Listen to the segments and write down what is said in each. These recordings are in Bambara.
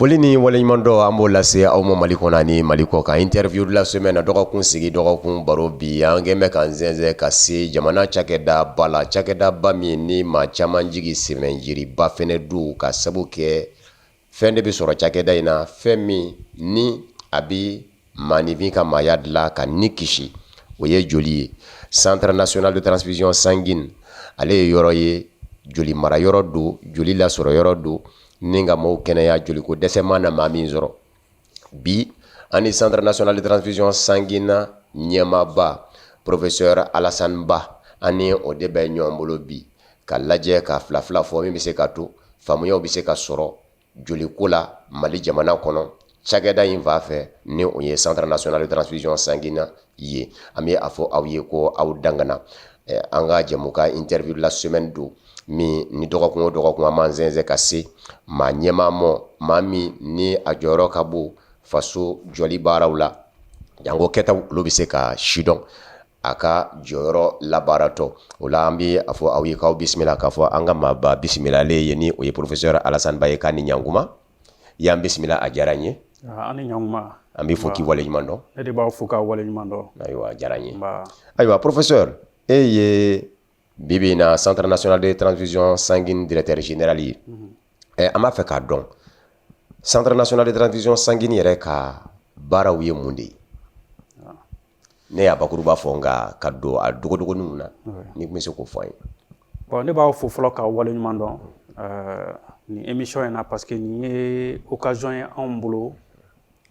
Foli ni waleɲuman dɔ an b'o lase aw ma Mali kɔnɔ ani Mali kɔ kan. Interview de la semaine dɔgɔkun sigi dɔgɔkun baro bi an kɛn bɛ ka zɛnsɛn ka se jamana cakɛda ba la, cakɛda ba min ni maa caman jigi sɛmɛnjiriba fɛnɛ du ka sabu kɛ fɛn de bɛ sɔrɔ cakɛda in na, fɛn min ni a bɛ maanifin ka maaya dilan ka ni kisi, o ye joli ye. Centre national de transfusion sanguine ale ye yɔrɔ ye, joli mara yɔrɔ do, joli lasɔrɔ yɔrɔ do, ni ka maaw kɛnɛya joli ko dɛsɛ ma na maa min sɔrɔ. Bi ani Centre national de transfusion sanguine ɲɛmaaba professeur Alassane Ba ani o de bɛ ɲɔgɔn bolo bi ka lajɛ ka fila fila fɔ min bɛ se ka to faamuyaw bɛ se ka sɔrɔ joli ko la Mali jamana kɔnɔ cakɛda in fan fɛ ni o ye Centre national de transfusion sanguine ye. An bɛ a fɔ aw ye ko aw dangana an ka jɛmukan interview la semaine do min ni dɔgɔkun o dɔgɔkun an b'an zɛnsɛn ka se maa ɲɛmaa mɔ, maa min ni a jɔyɔrɔ ka bon faso jɔli baaraw la, jango kɛtaw olu bɛ se ka sidɔn a ka jɔyɔrɔ labaaratɔ. O la an bɛ a fɔ aw ye k'aw bisimila k'a fɔ an ka maaba bisimilalen ye ni o ye professeur Alassane Ba ye k'a ni ɲankuma. Y'an bisimila a diyara n ye. An ni ɲankuma. An bɛ fɔ k'i waleɲuman dɔn. Ne de b'aw fo k'a waleɲuman dɔn. Ayiwa a diyara n ye. Ayiwa professeur e ye bibi in na Centre national de transfusion sanguine directeur général ye. An b'a fɛ k'a dɔn Centre national de transfusion sanguine yɛrɛ ka baaraw ye mun de ye? Ne y'a bakuruba fɔ nka ka don a dogodogoninw na ni tun bɛ se k'o fɔ an ye. Bon ne b'aw fo fɔlɔ k'aw waleɲuman dɔn nin émission in na parce que nin ye occasion ye anw bolo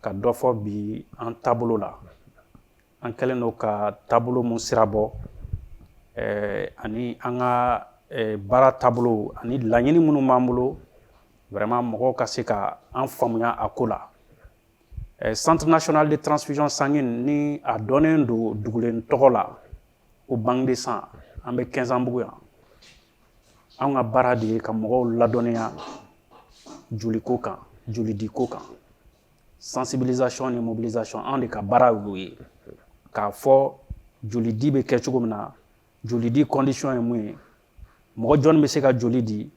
ka dɔ fɔ bi an taabolo la. An kɛlen don ka taabolo mun sira bɔ ani an ka baara taabolo ani laɲini minnu b'an bolo vraiment mɔgɔw ka se ka an faamuya a ko la. Centre national de transfusion sanguine ni a dɔnnen don dugulen tɔgɔ la o Banque de Sang an bɛ 15 ans bugu yan. An ka baara de ye ka mɔgɔw ladɔnniya joli ko kan, joli di ko kan. Sensibilisation ni mobilisation an de ka baara y'o ye. K'a fɔ joli di bɛ kɛ cogo min na, joli di condition ye mun ye, mɔgɔ jɔnni bɛ se ka joli di,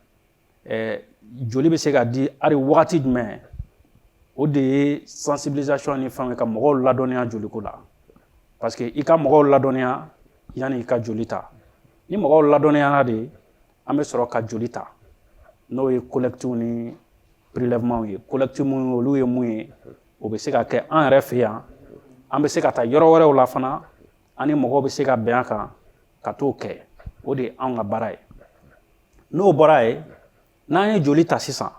joli bɛ se ka di hali wagati jumɛn, o de ye sensibilisation ni fɛnw ye ka mɔgɔw ladɔnniya joli ko la. Parce que i ka mɔgɔw ladɔnniya yanni i ka joli ta. Ni mɔgɔw ladɔnniyara de, an bɛ sɔrɔ ka joli ta. N'o ye collecte ni prélèvement ye. Collecte mun olu ye mun ye, o bɛ se ka kɛ an yɛrɛ fɛ yan. An bɛ se ka taa yɔrɔ wɛrɛw la fana, an ni mɔgɔw bɛ se ka bɛn a kan ka t'o kɛ. O de ye anw ka baara ye. N'o bɔra ye, n'an ye joli ta sisan,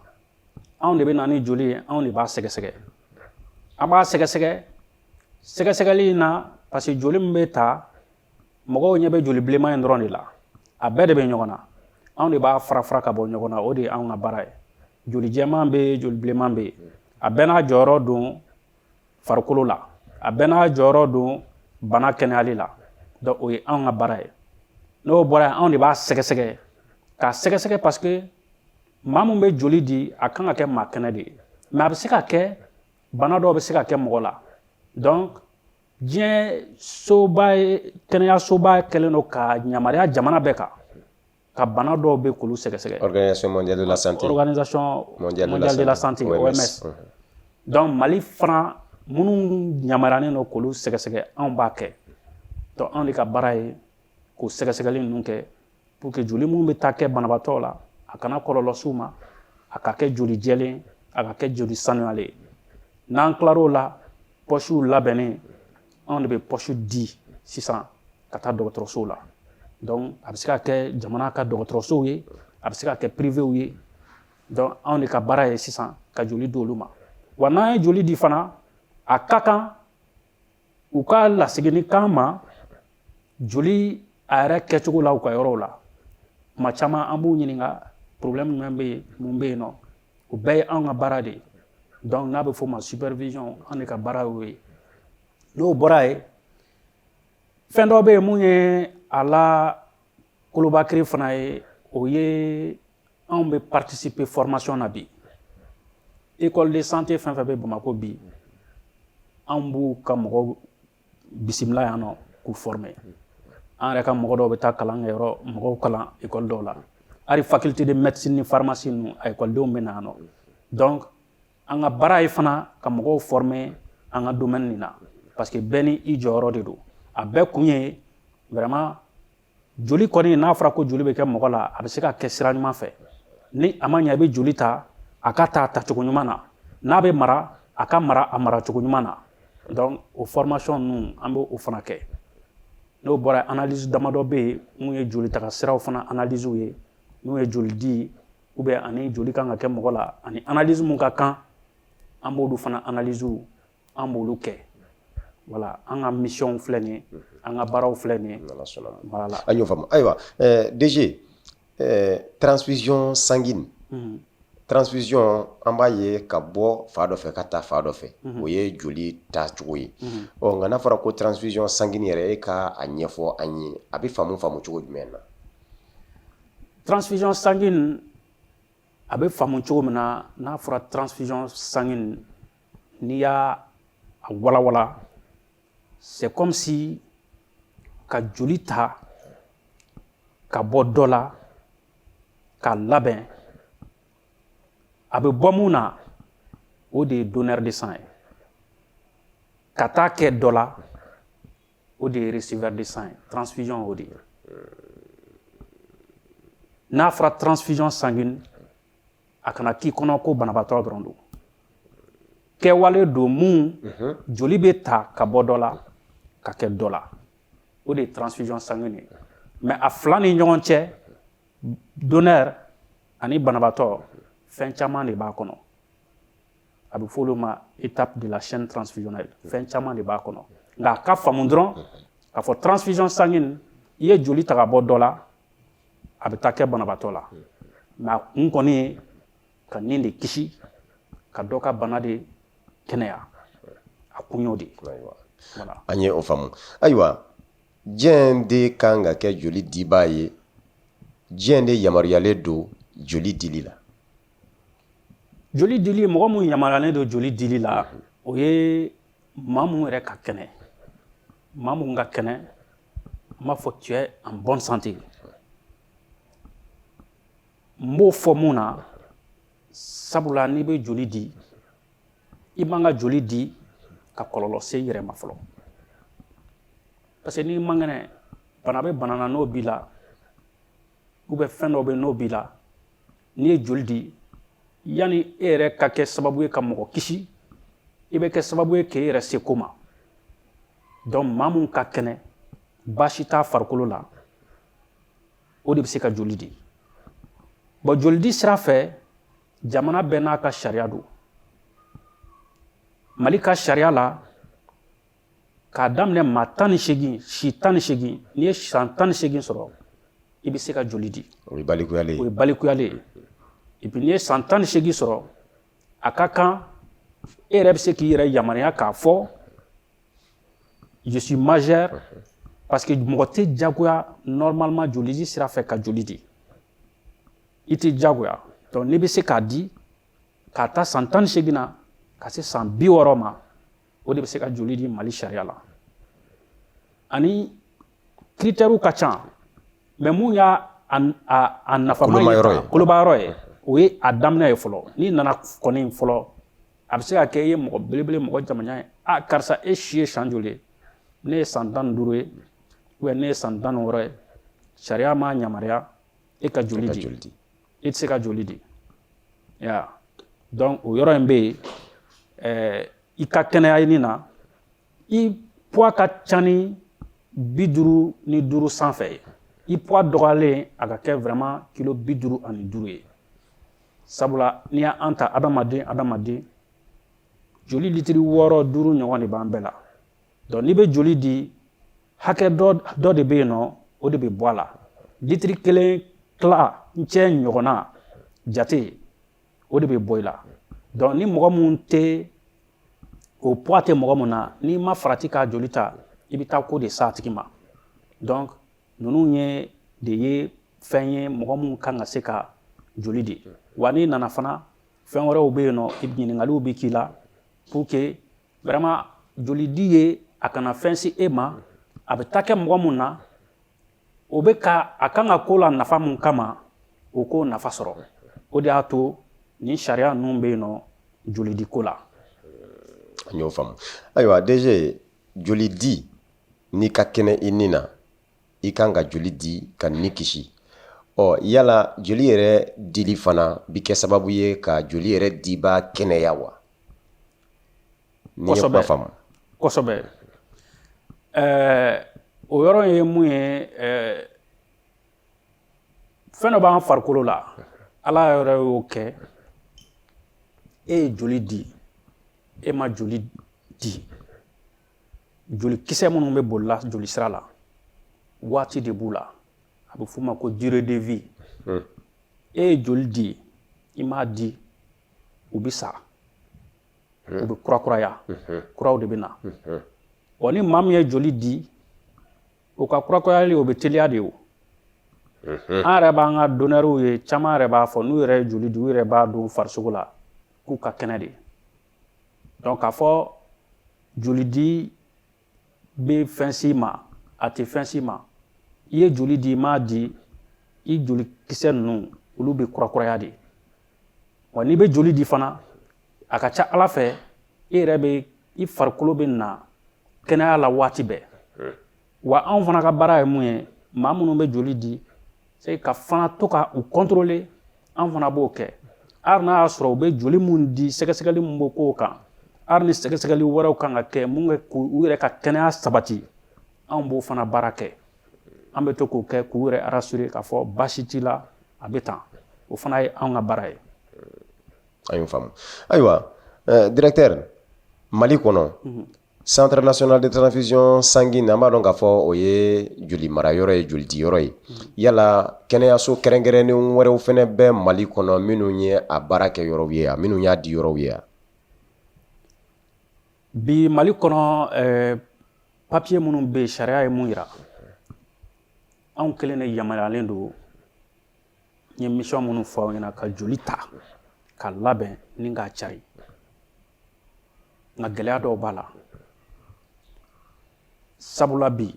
anw de bɛ na ni joli ye, anw de b'a sɛgɛsɛgɛ. An b'a sɛgɛsɛgɛ, sɛgɛsɛgɛli in na parce que joli min bɛ ta, mɔgɔw ɲɛ bɛ joli bilenman in dɔrɔn de la. A bɛɛ de bɛ ɲɔgɔn na. Anw de b'a fara fara ka bɔ ɲɔgɔn na, o de ye anw ka baara ye. Joli jɛman bɛ yen, joli bilenman bɛ yen. A bɛɛ n'a jɔyɔrɔ don farikolo la. A bɛɛ n'a jɔyɔrɔ don bana kɛnɛyali la. Donc o ye anw ka baara ye. N'o bɔra yen, anw de b'a sɛgɛsɛgɛ. K'a sɛgɛsɛgɛ parce que maa min bɛ joli di, a kan ka kɛ maa kɛnɛ de ye. Mais a bɛ se ka kɛ bana dɔw bɛ se ka kɛ mɔgɔ la. Donc diɲɛ soba ye, kɛnɛyasoba kɛlen don ka yamaruya jamana bɛɛ kan ka bana dɔw bɛ k'olu sɛgɛsɛgɛ. Organisation mondiale de la santé. Organisation mondiale de la santé, OMS. Donc Mali fana minnu yamaruyalen don k'olu sɛgɛsɛgɛ, anw b'a kɛ. Donc anw de ka baara ye k'o sɛgɛsɛgɛli ninnu kɛ pour que joli minnu bɛ taa kɛ banabaatɔ la, a kana kɔlɔlɔ s'u ma, a ka kɛ joli jɛlen, a ka kɛ joli sanuyalen. N'an tilar'o la, poches labɛnnen, anw de bɛ poche di sisan ka taa dɔgɔtɔrɔsow la. Donc a bɛ se ka kɛ jamana ka dɔgɔtɔrɔsow ye, a bɛ se ka kɛ privéw ye. Donc anw de ka baara ye sisan ka joli di olu ma. Wa n'an ye joli di fana, a ka kan u ka lasigini k'an ma joli a yɛrɛ kɛcogo la u ka yɔrɔw la. Tuma caman an b'u ɲininka problème jumɛn bɛ yen, mun bɛ yen nɔ. O bɛɛ ye anw ka baara de ye. Donc n'a bɛ f'o ma supervision, an de ka baara y'o ye. N'o bɔra yen, fɛn dɔ bɛ yen mun ye a la kolobakiri fana ye, o ye anw bɛ participer formation na bi. École de santé fɛn fɛn bɛ Bamako bi, anw b'u ka mɔgɔw bisimila yan nɔ k'u former. An yɛrɛ ka mɔgɔ dɔw bɛ taa kalan kɛ yɔrɔ, mɔgɔw kalan école dɔw la. Hali faculté de médecine ni pharmacie ninnu, a écoledenw bɛ na yan nɔ. Donc an ka baara ye fana ka mɔgɔw former an ka domaine nin na parce que bɛɛ ni i jɔyɔrɔ de don a bɛɛ kun ye vraiment joli kɔni n'a fɔra ko joli bɛ kɛ mɔgɔ la a bɛ se ka kɛ sira ɲuman fɛ ni a ma ɲɛ i bɛ joli ta a ka ta tacogo ɲuman na n'a bɛ mara a ka mara a maracogo ɲuman na donc o formation ninnu an bɛ o fana kɛ n'o bɔra analyse damadɔ bɛ yen mun ye joli taga siraw fana analyse ye n'o ye joli di ou bien ani joli kan ka kɛ mɔgɔ la ani analyse mun ka kan an b'olu fana analyse an b'olu kɛ voilà an ka mission filɛ nin ye an ka baaraw filɛ nin ye voilà an y'o faamu ayiwa DG transfusion sanguine transfusion an b'a ye ka bɔ fa dɔ fɛ ka taa fa dɔ fɛ o ye joli tacogo ye nka n'a fɔra ko transfusion sanguine yɛrɛ e ka a ɲɛfɔ an ye a bɛ faamu cogo jumɛn na transfusion sanguine a bɛ faamu cogo min na n'a fɔra transfusion sanguine n'i y'a walawala c'est comme si ka joli ta ka bɔ dɔ la ka labɛn a bɛ bɔ mun na o de ye donneur de sang ye ka taa kɛ dɔ la o de ye receveur de sang ye transfusion o de ye n'a fɔra transfusion sanguine a kana k'i kɔnɔ ko banabaatɔ dɔrɔn don kɛwale don mun joli bɛ ta ka bɔ dɔ la ka kɛ dɔ la o de ye transfusion sanguine ye mais a fila ni ɲɔgɔn cɛ donneur ani banabaatɔ fɛn caman de b'a kɔnɔ a bɛ fɔ olu ma étape de la chaîne transfusionnelle fɛn caman de b'a kɔnɔ nka a ka faamu dɔrɔn k'a fɔ transfusion sanguine i ye joli ta ka bɔ dɔ la a bɛ taa kɛ banabaatɔ la mais a kun kɔni ye ka nin de kisi ka dɔ ka bana de kɛnɛya a kun y'o de voilà an ye o faamu ayiwa diɲɛ de kan ka kɛ joli dibaa ye diɲɛ de yamaruyalen don joli dili la joli dili mɔgɔ mun yamaruyalen don joli dili la o ye maa mun yɛrɛ ka kɛnɛ maa mun ka kɛnɛ an b'a fɔ tu es en bonne santé n b'o fɔ mun na sabula n'i bɛ joli di i man ka joli di ka kɔlɔlɔ se i yɛrɛ ma fɔlɔ parce que n'i man kɛnɛ bana bɛ bana na n'o b'i la ou bien fɛn dɔ bɛ n'o b'i la n'i ye joli di yanni e yɛrɛ ka kɛ sababu ye ka mɔgɔ kisi i bɛ kɛ sababu ye k'e yɛrɛ se ko ma donc maa mun ka kɛnɛ baasi t'a farikolo la o de bɛ se ka joli di bon joli di sira fɛ jamana bɛɛ n'a ka sariya don mali ka sariya la k'a daminɛ maa 18 si 18 n'i ye san 18 sɔrɔ i bɛ se ka joli di o ye balikuyalen o ye balikuyalen ye et puis n'i ye san 18 sɔrɔ a ka kan e yɛrɛ bɛ se k'i yɛrɛ yamaruya k'a fɔ je suis majeur parce que mɔgɔ tɛ jagoya normalement joli di sira fɛ ka joli di i tɛ jagoya donc n'i bɛ se k'a di k'a ta san 18 na ka se san 60 ma o de bɛ se ka joli di mali sariya la ani critères ka ca mais mun y'a nafama ye kolobayɔrɔ ye o ye a daminɛ ye fɔlɔ n'i nana kɔni fɔlɔ a bɛ se ka kɛ i ye mɔgɔ belebele mɔgɔ jamajan ye karisa e si ye san joli ye ne ye san 15 ye ou bien ne ye san 16 ye sariya m'a yamaruya e ka joli di i tɛ se ka joli di donc o yɔrɔ in bɛ yen i ka kɛnɛya nin na i poids ka ca ni 55 sanfɛ ye i poids dɔgɔyalen a ka kɛ vraiment kilo 55 ye sabula n'i y'an ta adamaden joli litiri 6 5 ɲɔgɔn de b'an bɛɛ la donc n'i bɛ joli di hakɛ dɔ de bɛ yen nɔ o de bɛ bɔ a la litiri 1 tila cɛ ɲɔgɔnna jate o de bɛ bɔ i la donc ni mɔgɔ mun tɛ o poids tɛ mɔgɔ mun na n'i ma farati k'a joli ta i bɛ taa ko de s'a tigi ma donc ninnu ye fɛn ye mɔgɔ mun kan ka se ka joli di wa n'i nana fana fɛn wɛrɛw bɛ yen nɔ ɲininkaliw bɛ k'i la pour que vraiment joli di ye a kana fɛn se e ma a bɛ taa kɛ mɔgɔ mun na o bɛ ka a kan ka ko la nafa mun kama o ko nafa sɔrɔ o de y'a to nin sariya ninnu bɛ yen nɔ joli di ko la. An y'o faamu. Ayiwa DG, joli di n'i ka kɛnɛ i ni na i kan ka joli di ka ni kisi. Yala joli yɛrɛ dili fana bi kɛ sababu ye ka joli yɛrɛ diba kɛnɛya wa? Ni ye kuma faamu. Kosɛbɛ. O yɔrɔ ye mun ye fɛn dɔ b'an farikolo la Ala yɛrɛ y'o kɛ e ye joli di e ma joli di joli kisɛ minnu bɛ bolila joli sira la waati de b'u la a bɛ f'u ma ko durée de vie e ye joli di i m'a di u bɛ sa u bɛ kurakuraya kuraw de bɛ na ni maa min ye joli di o ka kurakurayali o bɛ teliya de o an yɛrɛ b'an ka donneurs ye caman yɛrɛ b'a fɔ n'u yɛrɛ ye joli di u yɛrɛ b'a don farisogo la k'u ka kɛnɛ de donc k'a fɔ joli di bɛ fɛn s'i ma a tɛ fɛn s'i ma i ye joli di i m'a di i joli kisɛ ninnu olu bɛ kurakuraya de wa n'i bɛ joli di fana a ka ca Ala fɛ i yɛrɛ bɛ i farikolo bɛ na kɛnɛya la waati bɛɛ wa anw fana ka baara ye mun ye maa minnu bɛ joli di c'est ka fana to ka u contrôler an fana b'o kɛ hali n'a y'a sɔrɔ u bɛ joli mun di sɛgɛsɛgɛli mun bɛ k'o kan hali ni sɛgɛsɛgɛli wɛrɛw kan ka kɛ mun bɛ k'u yɛrɛ ka kɛnɛya sabati anw b'o fana baara kɛ an bɛ to k'o kɛ k'u yɛrɛ rassurer k'a fɔ baasi t'i la a bɛ tan o fana ye anw ka baara ye. An y'o faamu. Ayiwa directeur Mali kɔnɔ Centre national de transfusion sanguine an b'a dɔn k'a fɔ o ye joli mara yɔrɔ ye joli di yɔrɔ ye yala kɛnɛyaso kɛrɛnkɛrɛnnen wɛrɛw fɛnɛ bɛ Mali kɔnɔ minnu ye a baara kɛ yɔrɔw ye a minnu y'a di yɔrɔw ye bi Mali kɔnɔ papier minnu bɛ sariya ye mun yira anw kelen de yamaruyalen don n ye mission minnu fɔ aw ɲɛna ka joli ta ka labɛn ni k'a cari nka gɛlɛya dɔw b'a la sabula bi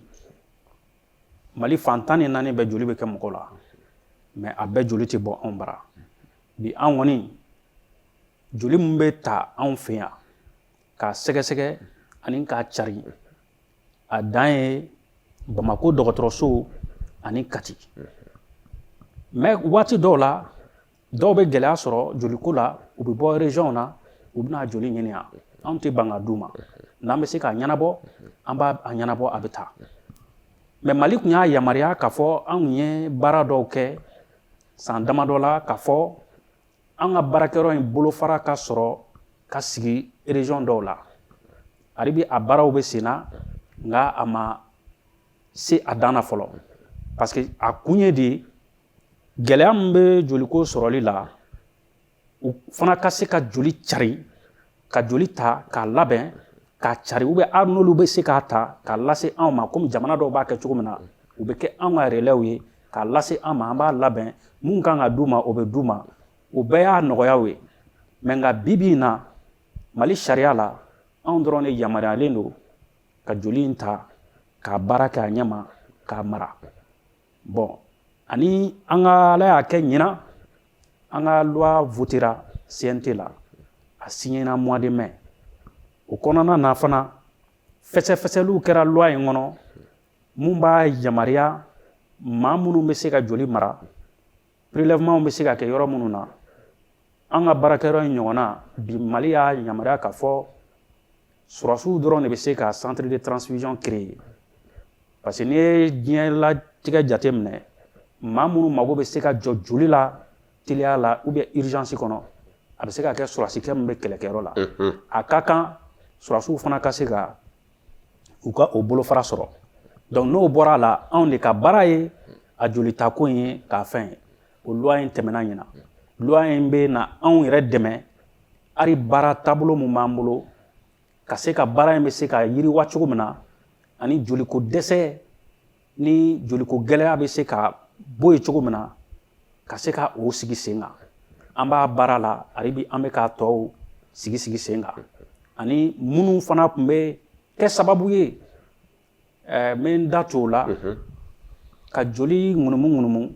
Mali fan 14 bɛɛ joli bɛ kɛ mɔgɔw la mais a bɛɛ joli tɛ bɔ anw bara bi an kɔni joli min bɛ ta anw fɛ yan k'a sɛgɛsɛgɛ ani k'a cari a dan ye Bamako dɔgɔtɔrɔso ani Kati mais waati dɔw la dɔw bɛ gɛlɛya sɔrɔ joliko la u bɛ bɔ région na u bɛna joli ɲini yan anw tɛ ban ka d'u ma n'an bɛ se k'a ɲɛnabɔ an b'a ɲɛnabɔ a bɛ taa mais Mali tun y'a yamaruya k'a fɔ anw ye baara dɔw kɛ san damadɔ la k'a fɔ an ka baarakɛyɔrɔ in bolofara ka sɔrɔ ka sigi région dɔw la hali bi a baaraw bɛ sen na nka a ma se a dan na fɔlɔ parce que a kun ye de gɛlɛya min bɛ joliko sɔrɔli la u fana ka se ka joli cari ka joli ta k'a labɛn k'a cari ou bien hali n'olu bɛ se k'a ta k'a lase anw ma komi jamana dɔw b'a kɛ cogo min na u bɛ kɛ anw ka relais ye k'a lase an ma an b'a labɛn mun kan ka d'u ma o bɛ d'u ma o bɛɛ y'a nɔgɔyaw ye mais nka bi bi in na Mali sariya la anw dɔrɔn de yamaruyalen don ka joli in ta k'a baara kɛ a ɲɛ ma k'a mara bon ani an ka Ala y'a kɛ ɲinan an ka loi votera CNT la a signé na mois de mai o kɔnɔna na fana fɛsɛfɛsɛliw kɛra loi in kɔnɔ mun b'a yamaruya maa minnu bɛ se ka joli mara prélèvement bɛ se ka kɛ yɔrɔ minnu na an ka baarakɛyɔrɔ in ɲɔgɔnna bi Mali y'a yamaruya k'a fɔ surasiw dɔrɔn de bɛ se ka centre de transfusion créer parce que n'i ye diɲɛ latigɛ jate minɛ maa minnu mago bɛ se ka jɔ joli la teliya la ou bien urgence kɔnɔ a bɛ se ka kɛ surasikɛ min bɛ kɛlɛkɛyɔrɔ la a ka kan surasiw fana ka se ka u ka o bolofara sɔrɔ donc n'o bɔra a la anw de ka baara ye a jolitako in ye k'a fɛn ye o loi in tɛmɛna ɲinan loi in bɛ na anw yɛrɛ dɛmɛ hali baara taabolo min b'an bolo ka se ka baara in bɛ se ka yiriwa cogo min na ani joliko dɛsɛ ni joliko gɛlɛya bɛ se ka bɔ yen cogo min na ka se ka o sigi sen kan an b'a baara la hali bi an bɛ k'a tɔw sigi sen kan ani minnu fana tun bɛ kɛ sababu ye n bɛ n da t'o la ka joli ŋunumu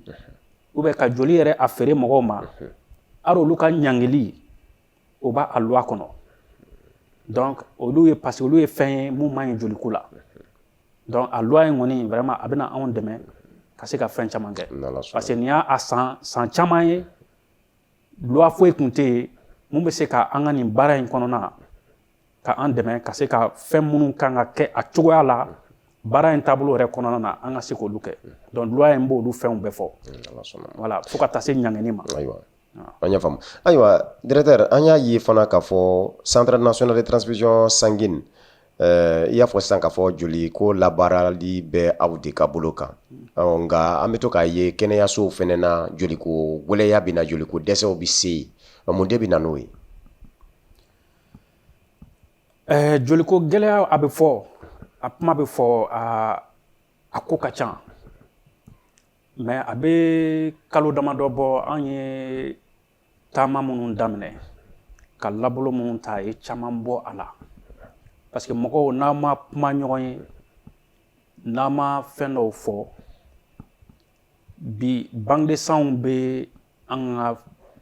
ou bien ka joli yɛrɛ a feere mɔgɔw ma hali olu ka ɲangili o b'a loi kɔnɔ donc olu ye parce que olu ye fɛn ye mun man ɲi joliko la donc a loi in kɔni vraiment a bɛna anw dɛmɛ ka se ka fɛn caman kɛ parce que nin y'a san caman ye loi foyi tun tɛ yen mun bɛ se ka an ka nin baara in kɔnɔna ka an dɛmɛ ka se ka fɛn minnu kan ka kɛ a cogoya la baara in taabolo yɛrɛ kɔnɔna na an ka se k'olu kɛ donc loi in b'olu fɛnw bɛɛ fɔ voilà fo ka taa se ɲangɛni ma. An y'a faamu ayiwa directeur an y'a ye fana k'a fɔ centre national de transfusion sanguine i y'a fɔ sisan k'a fɔ joli ko labaarali bɛ aw de ka bolo kan nka an bɛ to k'a ye kɛnɛyasow fɛnɛ na joliko gwɛlɛya bɛ na joliko dɛsɛw bɛ se yen mun de bɛ na n'o ye. Joliko gɛlɛya a bɛ fɔ a kuma bɛ fɔ a ko ka ca mais a bɛ kalo damadɔ bɔ an ye taama minnu daminɛ ka labolo minnu ta a ye caman bɔ a la parce que mɔgɔw n'a ma kuma ɲɔgɔn ye n'a ma fɛn dɔw fɔ bi bangedesanw bɛ an ka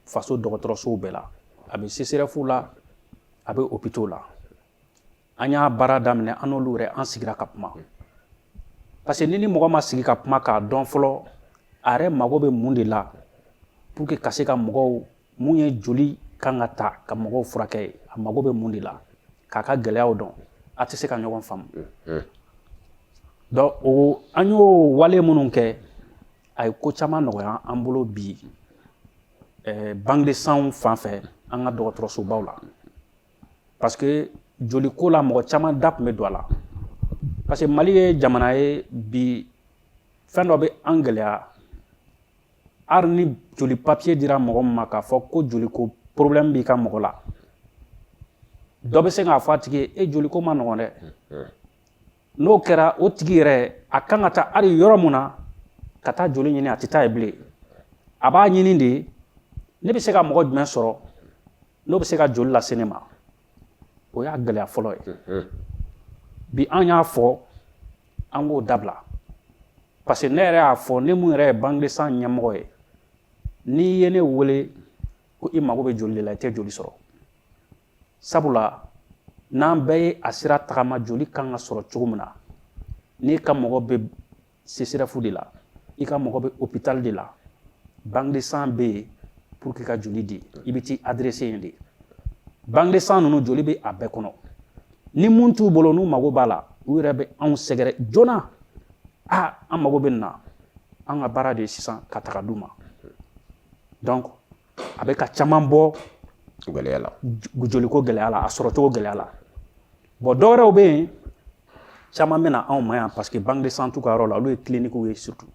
faso dɔgɔtɔrɔsow bɛɛ la a bɛ CCRF la a bɛ hôpitaux la an y'a baara daminɛ an n'olu yɛrɛ an sigira ka kuma parce que ni mɔgɔ ma sigi ka kuma k'a dɔn fɔlɔ a yɛrɛ mago bɛ mun de la pour que ka se ka mɔgɔw mun ye joli kan ka ta ka mɔgɔw furakɛ a mago bɛ mun de la k'a ka gɛlɛyaw dɔn a tɛ se ka ɲɔgɔn faamu donc an y'o wale minnu kɛ a ye ko caman nɔgɔya an bolo bi bangedesanw fan fɛ an ka dɔgɔtɔrɔsobaw la parce que joliko la mɔgɔ caman da tun bɛ don a la parce que Mali ye jamana ye bi fɛn dɔ bɛ an gɛlɛya hali ni joli papier dira mɔgɔ min ma k'a fɔ ko joliko problème b'i ka mɔgɔ la dɔ bɛ se k'a fɔ a tigi ye joliko ma nɔgɔn dɛ n'o kɛra o tigi yɛrɛ a kan ka taa hali yɔrɔ mun na ka taa joli ɲini a tɛ taa yen bilen a b'a ɲini de ne bɛ se ka mɔgɔ jumɛn sɔrɔ n'o bɛ se ka joli lase ne ma o y'a gɛlɛya fɔlɔ ye bi an y'a fɔ an k'o dabila parce que ne yɛrɛ y'a fɔ ne mun yɛrɛ ye bangedesan ɲɛmɔgɔ ye n'i ye ne wele ko i mago bɛ joli de la i tɛ joli sɔrɔ sabula n'an bɛɛ ye a sira tagama joli kan ka sɔrɔ cogo min na n'i ka mɔgɔ bɛ CCRF de la i ka mɔgɔ bɛ hôpital de la bangedesan bɛ yen pour que ka joli di i bɛ t'i adressé yen de bangedesan ninnu joli bɛ a bɛɛ kɔnɔ ni mun t'u bolo n'u mago b'a la u yɛrɛ bɛ anw sɛgɛrɛ joona an mago bɛ nin na an ka baara de ye sisan ka taga d'u ma donc a bɛ ka caman bɔ gɛlɛya la joliko gɛlɛya la a sɔrɔcogo gɛlɛya la bon dɔwɛrɛw bɛ yen caman bɛ na anw ma yan parce que bangedesan t'u ka yɔrɔ la olu ye cliniques ye surtout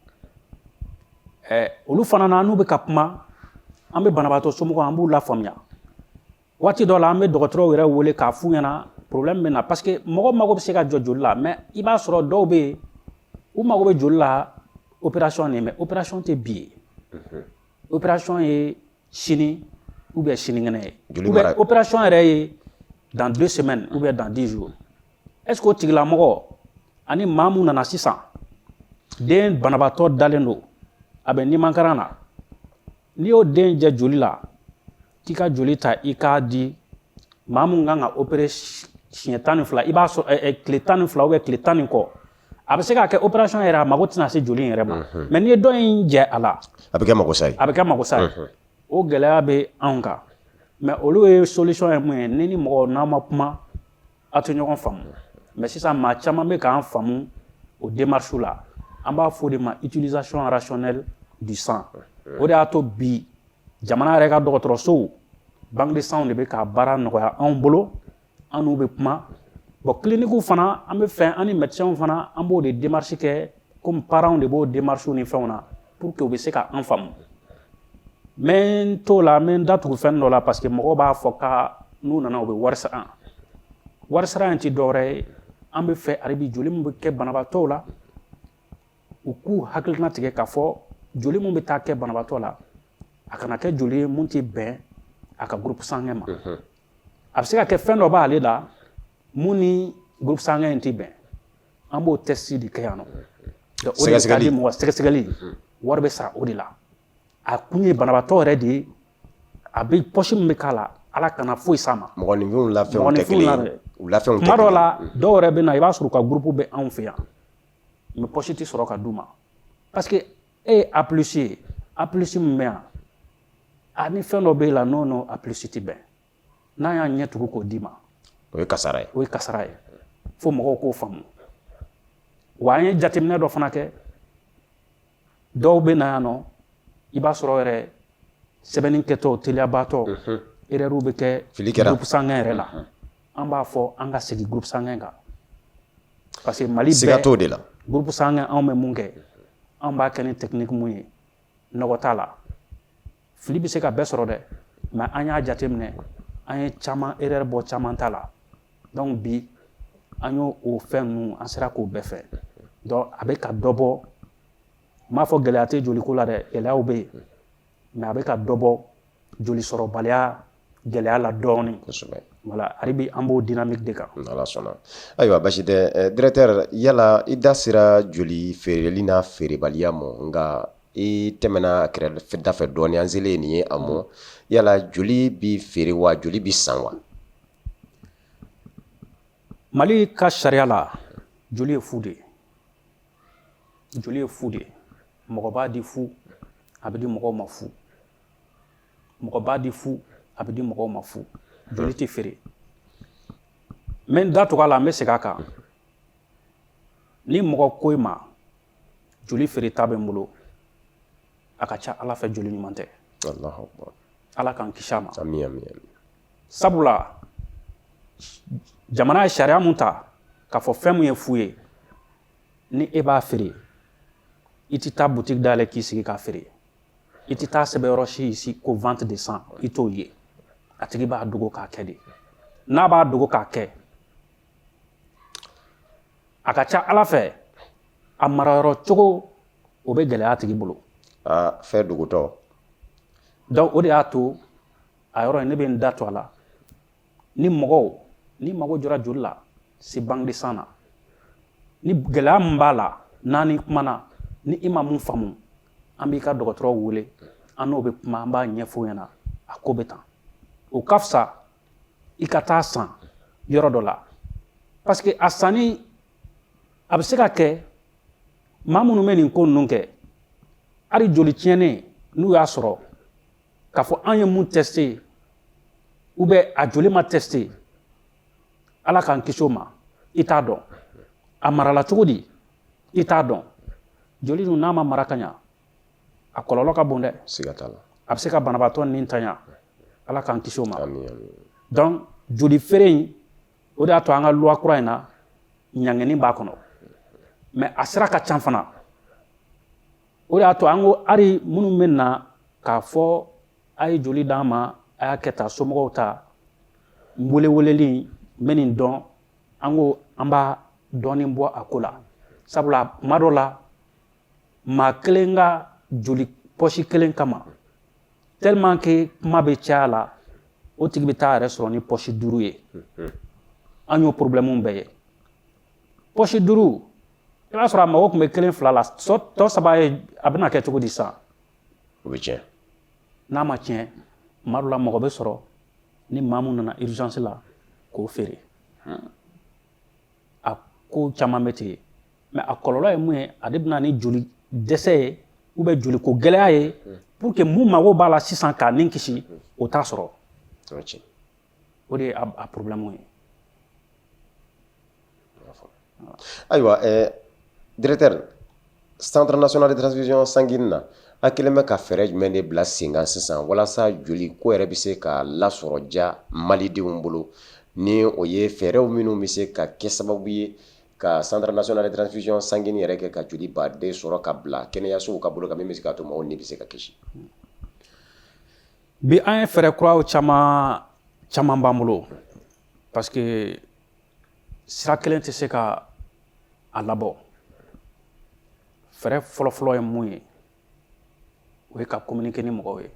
olu fana na n'u bɛ ka kuma an bɛ banabaatɔ somɔgɔw an b'u lafaamuya waati dɔ la an bɛ dɔgɔtɔrɔw yɛrɛ wele k'a f'u ɲɛna problème bɛ na parce que mɔgɔ mago bɛ se ka jɔ joli la mais i b'a sɔrɔ dɔw bɛ yen u mago bɛ joli la opération de mais opération tɛ bi ye opération ye sini ou bien sinikɛnɛ ye ou bien opération yɛrɛ ye dans 2 semaines ou bien dans 10 jours est-ce que o tigilamɔgɔ ani maa mun nana sisan den banabaatɔ dalen don a bɛ nimankaran na n'i y'o den jɛ joli la k'i ka joli ta i k'a di maa mun kan ka opérer siɲɛ 12 i b'a sɔrɔ tile 12 ou bien tile 10 kɔ a bɛ se k'a kɛ opération yɛrɛ a mago tɛna se joli in yɛrɛ ma mais n'i ye dɔ in jɛ a la a bɛ kɛ magosa ye a bɛ kɛ magosa ye o gɛlɛya bɛ anw kan mais olu ye solution ye mun ye ni ni mɔgɔ n'a ma kuma a tɛ ɲɔgɔn faamu mais sisan maa caman bɛ k'an faamu o démarche la an b'a fɔ o de ma utilisation rationnelle du sang o de y'a to bi jamana yɛrɛ ka dɔgɔtɔrɔsow bangedesanw de bɛ k'a baara nɔgɔya anw bolo an n'u bɛ kuma bon cliniques fana an bɛ fɛ an ni médecins fana an b'o de démarche kɛ comme parents de b'o démarche ni fɛnw na pour que u bɛ se ka an faamu mais n t'o la n bɛ n datugu fɛn dɔ la parce que mɔgɔw b'a fɔ ka n'u nana u bɛ wari sara wari sara in tɛ dɔwɛrɛ ye an bɛ fɛ hali bi joli min bɛ kɛ banabaatɔw la u k'u hakilina tigɛ k'a fɔ joli min bɛ taa kɛ banabaatɔ la a kana kɛ joli ye mun tɛ bɛn a ka groupe sanguin ma a bɛ se ka kɛ fɛn dɔ b'ale la mun ni groupe sanguin in tɛ bɛn an b'o test de kɛ yan nɔ o de ka di mɔgɔ sɛgɛsɛgɛli wari bɛ sara o de la a kun ye banabaatɔ yɛrɛ de ye a bɛ poche min bɛ k'a la ala kana foyi sama mɔgɔninfinw lafɛnw tɛ kelen u lafɛnw tɛ kuma dɔ kelen la dɔw yɛrɛ bɛ na i b'a sɔrɔ u ka groupe bɛ anw fɛ yan mais poche tɛ sɔrɔ ka d'u ma parce que e ye A+ ye A+ min bɛ yan ani fɛn dɔ bɛ la n'o A+ tɛ bɛn n'a y'a ɲɛ tugu k'o d'i ma o ye kasara ye o ye kasara ye fo mɔgɔw k'o faamu wa an ye jateminɛ dɔ fana kɛ dɔw bɛ na yan nɔ i b'a sɔrɔ yɛrɛ sɛbɛnnikɛtɔ teliyabaatɔ erreur bɛ kɛ groupe sanguin yɛrɛ la an b'a fɔ an ka segin groupe sanguin kan parce que Mali siga t'o de la groupe sanguin anw bɛ mun kɛ an b'a kɛ ni technique mun ye nɔgɔ t'a la fili bɛ se ka bɛɛ sɔrɔ dɛ mais an y'a jateminɛ an ye caman erreur bɔ caman ta la donc bi an y'o fɛn ninnu an sera k'o bɛɛ fɛ donc a bɛ ka dɔ bɔ n m'a fɔ gɛlɛya tɛ joliko la dɛ gɛlɛyaw bɛ yen mais a bɛ ka dɔ bɔ joli sɔrɔbaliya gɛlɛya la dɔɔnin kosɛbɛ voilà hali bi an b'o dynamique de kan ala sɔnna ayiwa basi tɛ directeur yala i da sera joli feereli n'a feerebaliya ma nka i tɛmɛna kɛrɛda fɛ dɔɔnin an selen nin ye a mɔ yala joli bi feere wa joli bi san wa Mali ka sariya la joli ye fu de ye joli ye fu de ye mɔgɔ b'a di fu a bɛ di mɔgɔw ma fu mɔgɔ b'a di fu a bɛ di mɔgɔw ma fu joli tɛ feere n bɛ n da tugu a la n bɛ segin a kan ni mɔgɔ ko i ma joli feere ta bɛ n bolo a ka ca ala fɛ joli ɲuman tɛ Allahu Akbar ala k'an kisi a ma amin amin sabula jamana ye sariya mun ta k'a fɔ fɛn mun ye fu ye ni e b'a feere i tɛ taa boutique dayɛlɛ k'i sigi k'a feere i tɛ taa sɛbɛnyɔrɔ si ici ko vente de sang i t'o ye a tigi b'a dogo k'a kɛ de n'a b'a dogo k'a kɛ a ka ca ala fɛ a marayɔrɔ cogo o bɛ gɛlɛya a tigi bolo fɛn dogotɔ donc o de y'a to a yɔrɔ in ne bɛ n da to a la ni mɔgɔw ni mago jɔra joli la se banque de sang na ni gɛlɛya min b'a la n'a ni kumana ni i ma mun faamu an b'i ka dɔgɔtɔrɔ wele an n'o bɛ kuma an b'a ɲɛfɔ ɲɛna a ko bɛ tan o ka fisa i ka taa san yɔrɔ dɔ la parce que a sanni a bɛ se ka kɛ maa minnu bɛ nin ko ninnu kɛ hali joli tiɲɛnen n'u y'a sɔrɔ k'a fɔ an ye mun testé ou bien a joli ma testé ala k'an kisi o ma i t'a dɔn a marala cogo di i t'a dɔn joli dun n'a ma mara ka ɲa a kɔlɔlɔ ka bon dɛ siga t'a la a bɛ se ka banabaatɔ nin tanya ala k'an kisi o ma amin amin donc joli feere in o de y'a to an ka loi kura in na ɲangɛnni b'a kɔnɔ mais a sira ka can fana o de y'a to an ko hali minnu bɛ na k'a fɔ a ye joli d'an ma a y'a kɛ tan somɔgɔw ta weleweleli n bɛ nin dɔn an ko an b'a dɔɔnin bɔ a ko la sabula kuma dɔ la maa kelen ka joli pɔsi kelen kama tellement que kuma bɛ caya la o tigi bɛ taa yɛrɛ sɔrɔ ni pɔsi 5 ye an y'o problème bɛɛ ye pɔsi 5 i b'a sɔrɔ a mago tun bɛ 1 2 la tɔ 3 ye a bɛna kɛ cogo di sisan o bɛ tiɲɛ n'a ma tiɲɛ tuma dɔ la mɔgɔ bɛ sɔrɔ ni maa min nana urgence la k'o feere a ko caman bɛ ten mais a kɔlɔlɔ ye mun ye a de bɛna ni joli dɛsɛ ye ou bien joli ko gɛlɛya ye pour que mun mago b'a la sisan k'a ni kisi o t'a sɔrɔ o ye tiɲɛ o de ye a problème ye ayiwa directeur centre national de transfusion sanguine na a kɛlen bɛ ka fɛɛrɛ jumɛn de bila sen kan sisan walasa joli ko yɛrɛ bɛ se ka lasɔrɔ ja malidenw bolo ni o ye fɛɛrɛw minnu bɛ se ka kɛ sababu ye ka centre national de transfusion sanguine yɛrɛ kɛ ka joli baden sɔrɔ ka bila kɛnɛyasow ka bolo kan min bɛ se k'a to mɔgɔw ni bɛ se ka kisi bi an ye fɛɛrɛ kuraw caman b'an bolo parce que sira kelen tɛ se ka a labɔ fɛɛrɛ fɔlɔfɔlɔ ye mun ye o ye ka communiquer ni mɔgɔw ye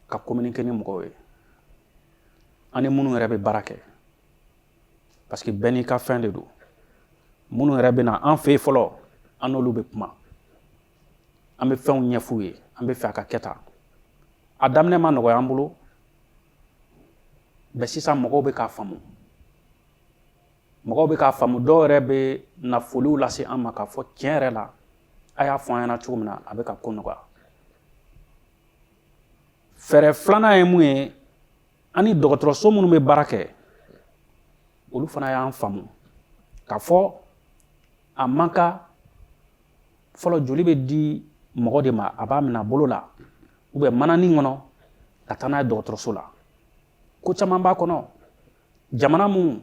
ka communiquer ni mɔgɔw ye an ni minnu yɛrɛ bɛ baara kɛ parce que bɛɛ n'i ka fɛn de don minnu yɛrɛ bɛ na an fɛ yen fɔlɔ an n'olu bɛ kuma an bɛ fɛnw ɲɛf'u ye an bɛ fɛ a ka kɛ tan a daminɛ ma nɔgɔya an bolo bɛɛ sisan mɔgɔw bɛ k'a faamu dɔw yɛrɛ bɛ nafolow lase an ma k'a fɔ tiɲɛ yɛrɛ la a y'a fɔ an ɲɛna cogo min na a bɛ ka ko nɔgɔya fɛɛrɛ filanan ye mun ye ani dɔgɔtɔrɔso minnu bɛ baara kɛ olu fana y'an faamu k'a fɔ a man kan fɔlɔ joli bɛ di mɔgɔ de ma a b'a minɛ a bolo la ou bien mananin kɔnɔ ka taa n'a ye dɔgɔtɔrɔso la ko caman b'a kɔnɔ jamana mun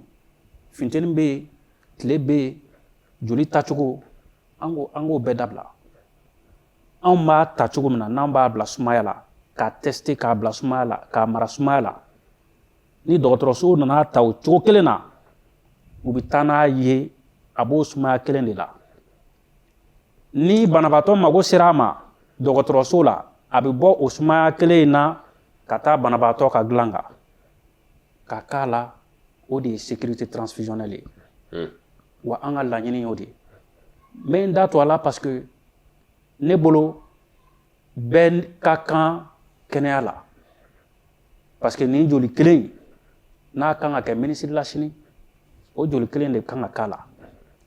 funteni bɛ yen tile bɛ yen joli tacogo an k'o bɛɛ dabila anw b'a ta cogo min na n'an b'a bila sumaya la k'a tester k'a bila sumaya la k'a mara sumaya la ni dɔgɔtɔrɔso nana ta o cogo kelen na u bɛ taa n'a ye a b'o sumaya kelen de la ni banabaatɔ mago sera a ma dɔgɔtɔrɔso la a bɛ bɔ o sumaya kelen in na ka taa banabaatɔ ka dilan kan ka k'a la o de ye sécurité transfusionnelle ye wa an ka laɲini y'o de ye n bɛ n da to a la parce que ne bolo bɛɛ ka kan kɛnɛya la parce que nin joli kelen n'a kan ka kɛ minisiri la sini o joli kelen de kan ka k'a la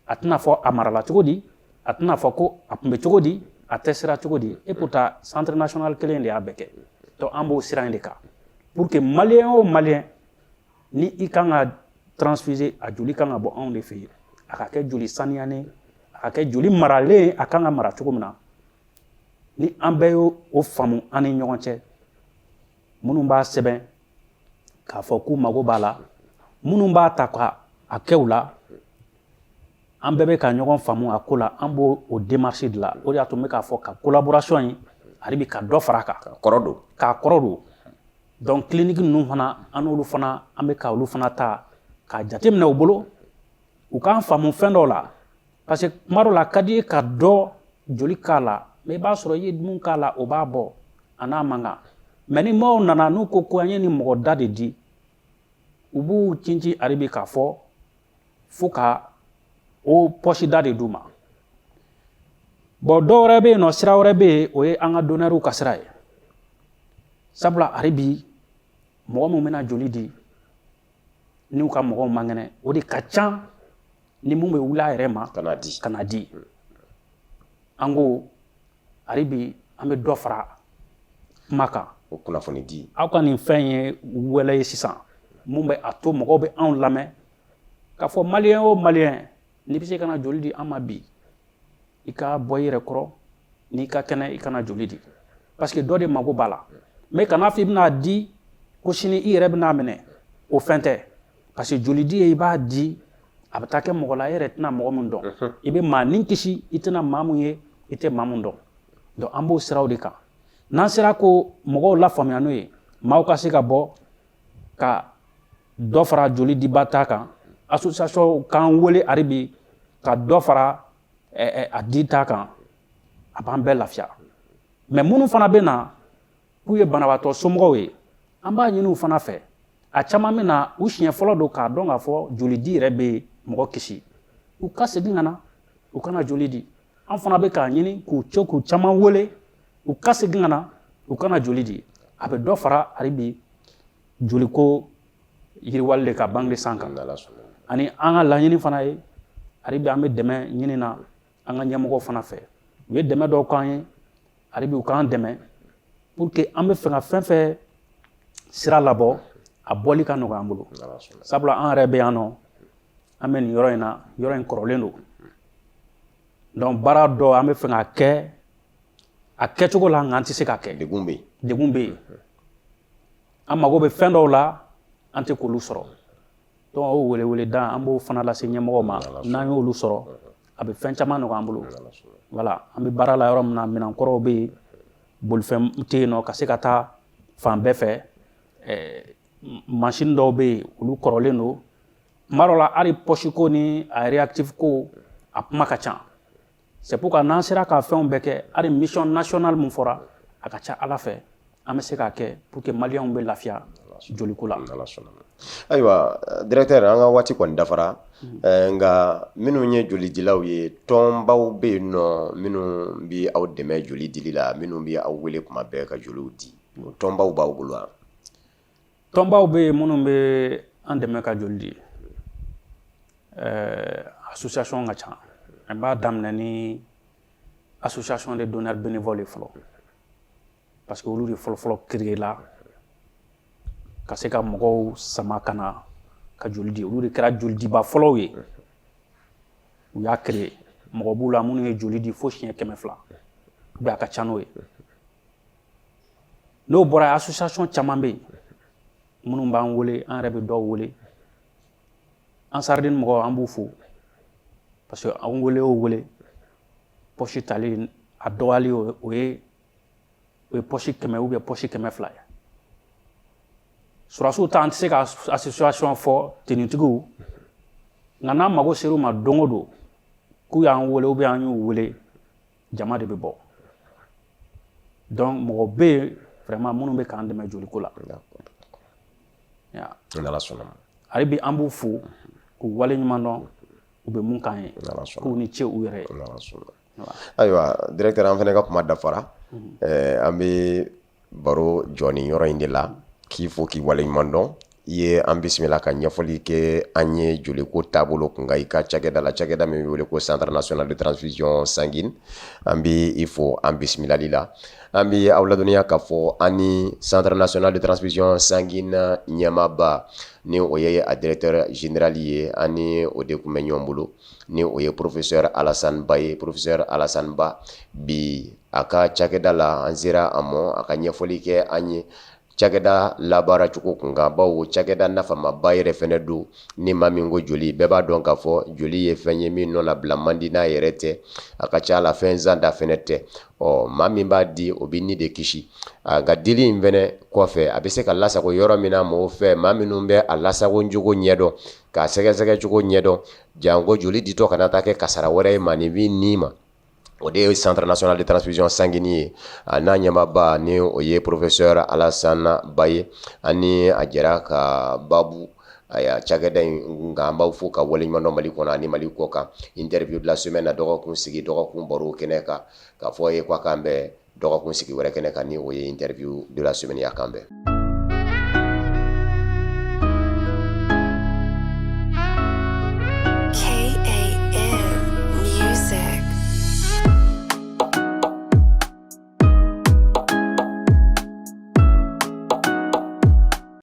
a tɛna fɔ a marala cogo di a tɛna fɔ ko a tun bɛ cogo di a tɛ sira cogo di et pourtant centre national kelen de y'a bɛɛ kɛ donc an b'o sira in de kan pour que maliyɛn o maliyɛn ni i kan ka transfuser a joli kan ka bɔ anw de fɛ yen a ka kɛ joli saniyalen a ka kɛ joli maralen a kan ka mara cogo min na ni an bɛɛ y'o faamu an ni ɲɔgɔn cɛ minnu b'a sɛbɛn k'a fɔ k'u mago b'a la minnu b'a ta ka a kɛ u la an bɛɛ bɛ ka ɲɔgɔn faamu a ko la an b'o démarche de la o de y'a to n bɛ k'a fɔ ka collaboration in hali bi ka dɔ fara a kan k'a kɔrɔ don donc clinique ninnu fana an n'olu fana an bɛ ka olu fana ta k'a jateminɛ u bolo u k'an faamu fɛn dɔw la parce que tuma dɔw la a ka di ye ka dɔ joli k'a la mais i b'a sɔrɔ i ye mun k'a la o b'a bɔ a n'a man kan mais ni maaw nana n'u ko an ye nin mɔgɔ da de di u b'u cincin hali bi k'a fɔ fo ka o poche da de d'u ma bon dɔw wɛrɛ bɛ yen nɔ sira wɛrɛ bɛ yen o ye an ka donneurs ka sira ye sabula hali bi mɔgɔ min bɛna joli di n'u ka mɔgɔw man kɛnɛ o de ka ca ni mun bɛ wuli a yɛrɛ ma ka na di an ko hali bi an bɛ dɔ fara kuma kan o kunnafoni di aw ka nin fɛn ye wɛlɛ ye sisan mun bɛ a to mɔgɔw bɛ anw lamɛn k'a fɔ maliyɛn o maliyɛn n'i bɛ se ka na joli di an ma bi i ka bɔ i yɛrɛ kɔrɔ n'i ka kɛnɛ i kana joli di parce que dɔ de mago b'a la mais kana fɔ i bɛna di ko sini i yɛrɛ bɛna minɛ o fɛn tɛ parce que joli di ye i b'a di a bɛ taa kɛ mɔgɔ la e yɛrɛ tɛna mɔgɔ min dɔn i bɛ maa ni kisi i tɛna maa min ye i tɛ maa min dɔn donc an b'o siraw de kan n'an sera ko mɔgɔw lafaamuya n'o ye maaw ka se ka bɔ ka dɔ fara joli diba ta kan association k'an wele hali bi ka dɔ fara a di ta kan a b'an bɛɛ lafiya mais minnu fana bɛ na k'u ye banabaatɔ somɔgɔw ye an b'a ɲini u fana fɛ a caman bɛ na u siɲɛ fɔlɔ don k'a dɔn k'a fɔ joli di yɛrɛ bɛ mɔgɔ kisi u ka segin ka na u kana joli di an fana bɛ k'a ɲini k'u caman wele u ka segin ka na u kana joli di a bɛ dɔ fara hali bi joliko yiriwali de ka bange san kan ani an ka laɲini fana ye hali bi an bɛ dɛmɛ ɲini na an ka ɲɛmɔgɔw fana fɛ u ye dɛmɛ dɔw k'an ye hali bi u k'an dɛmɛ pour que an bɛ fɛ ka fɛn fɛn sira labɔ a bɔli ka nɔgɔ an bolo sabula an yɛrɛ bɛ yan nɔ an bɛ nin yɔrɔ in na yɔrɔ in kɔrɔlen don donc baara dɔ an bɛ fɛ k'a kɛ a kɛcogo la nka an tɛ se k'a kɛ degun bɛ yen an mago bɛ fɛn dɔw la an tɛ k'olu sɔrɔ donc o weleweleda an b'o fana lase ɲɛmɔgɔw ma n'an y'olu sɔrɔ a bɛ fɛn caman nɔgɔ an bolo voilà an bɛ baara la yɔrɔ min na minɛnkɔrɔw bɛ yen bolifɛn tɛ yen nɔ ka se ka taa fan bɛɛ fɛ mansin dɔw bɛ yen olu kɔrɔlen don tuma dɔw la hali poche ko ni a réactif ko a kuma ka ca c'est pourquoi n'an sera ka fɛnw bɛɛ kɛ hali mission nationale min fɔra a ka ca ala fɛ an bɛ se k'a kɛ pour que maliyɛnw bɛ lafiya joliko la ayiwa directeur an ka waati kɔni dafara nka minnu ye jolidilaw ye tɔnbaw bɛ yen nɔ minnu bɛ aw dɛmɛ joli dili la minnu bɛ aw wele kuma bɛɛ ka joliw di tɔnbaw b'aw bolo wa tɔnbaw bɛ yen minnu bɛ an dɛmɛ ka joli di association ka ca an b'a daminɛ ni association des donneurs bénévoles fɔlɔ parce que olu de fɔlɔfɔlɔ créé la ka se ka mɔgɔw sama ka na ka joli di olu de kɛra joli diba fɔlɔw ye u y'a créé mɔgɔ b'u la minnu ye joli di fo siɲɛ 200 ou a ka ca n'o ye n'o bɔra association caman bɛ yen minnu b'an wele an yɛrɛ bɛ dɔw wele an sardine mɔgɔw an b'u fo parce que an wele o wele poche tali a dɔgɔyali o ye poche 100 ou bien poche 200 ye surasiw ta an tɛ se ka association fɔ tenitigiw nka n'an mago ser'u ma don o don k'u y'an wele ou bien an y'u wele jama de bɛ bɔ donc mɔgɔ bɛ yen vraiment minnu bɛ k'an dɛmɛ joliko la hali bi an b'u fo k'u waleɲuman dɔn u bɛ mun k'an ye k'u ni ce u yɛrɛ ye ayiwa directeur an fana ka kuma dafara an bɛ baro jɔ nin yɔrɔ in de la k'i fo k'i waleɲuman dɔn i ye an bisimila ka ɲɛfɔli kɛ an ye joliko taabolo kun i ka cakɛda la cakɛda min bɛ wele ko centre national de transfusion sanguine an bɛ i fo an bisimilali la an bɛ aw ladɔnniya k'a fɔ an ni centre national de transfusion sanguine ɲɛmaaba ni o ye a directeur général ye an ni o de tun bɛ ɲɔgɔn bolo ni o ye professeur Alassane Ba ye professeur Alassane Ba bi a ka cakɛda la an sera a ma a ka ɲɛfɔli kɛ an ye cakɛda labaara cogo kun kan bawo cakɛda nafamaba yɛrɛ fɛnɛ don ni maa min ko joli bɛɛ b'a dɔn k'a fɔ joli ye fɛn ye min nɔ labila man di n'a yɛrɛ tɛ a ka ca la fɛn zanda fɛnɛ tɛ maa min b'a di o bɛ ni de kisi a ka dili in fɛnɛ kɔfɛ a bɛ se ka lasago yɔrɔ min na mɔgɔw fɛ maa minnu bɛ a lasago cogo ɲɛdɔn k'a sɛgɛsɛgɛ cogo ɲɛdɔn janko joli ditɔ kana taa kɛ kasara wɛrɛ ye maninfin ni ma o de ye centre national de transfusion sanguine ye a n'a ɲɛmaaba ni o ye professeur Alassane Ba ye ani a jɛra ka babu aya cakɛda in nka an b'aw fo ka waleɲuman dɔn Mali kɔnɔ ani Mali kɔ kan interview de la semaine na dɔgɔkun sigi dɔgɔkun baro kɛnɛ kan k'a fɔ ye k'a k'an bɛn dɔgɔkun sigi wɛrɛ kɛnɛ kan ni o ye interview de la semaine ya kan bɛn